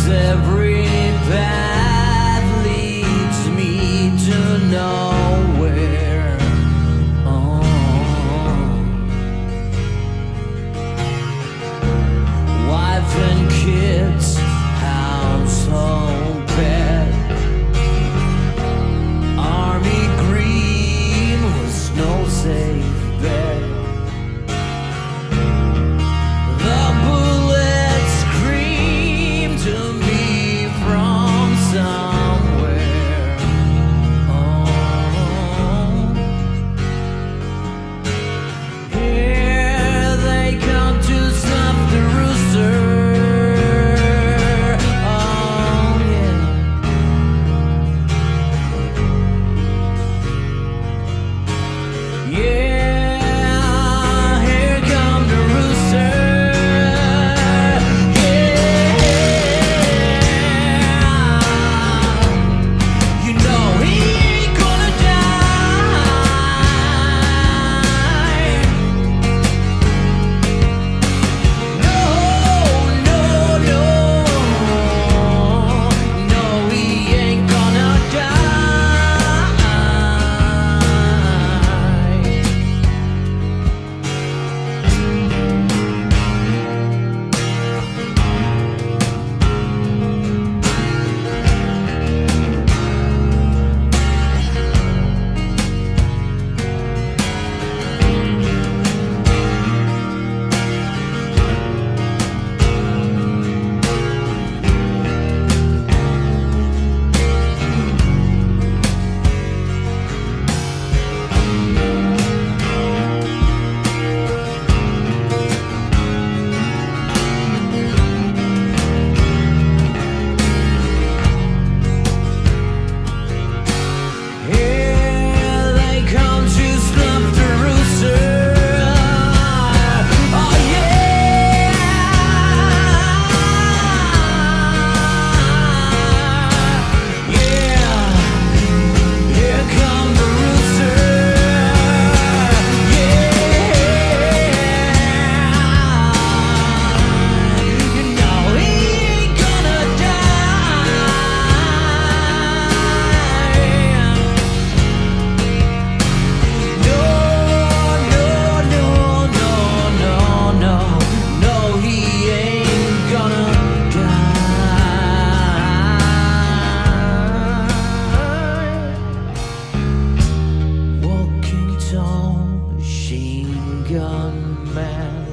every path leads me to nowhere. Oh. Wife and kids, household pet. Army green was no safe bet. The bullets scream to me from somewhere. Oh. Here they come to snuff the rooster. Oh yeah. Yeah, here come the rooster. Yeah, you know he ain't gonna die. No, no, no, no, he ain't gonna die. Here they come to snuff the rooster. Oh yeah, yeah. Here come the rooster. Yeah, you know he ain't gonna die. No, no, no, no, no, no, no, he ain't gonna die. Walking tall, machine gun man.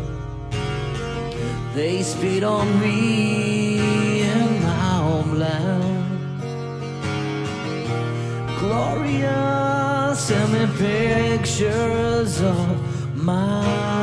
They spit on me in my homeland. Gloria sent me pictures of my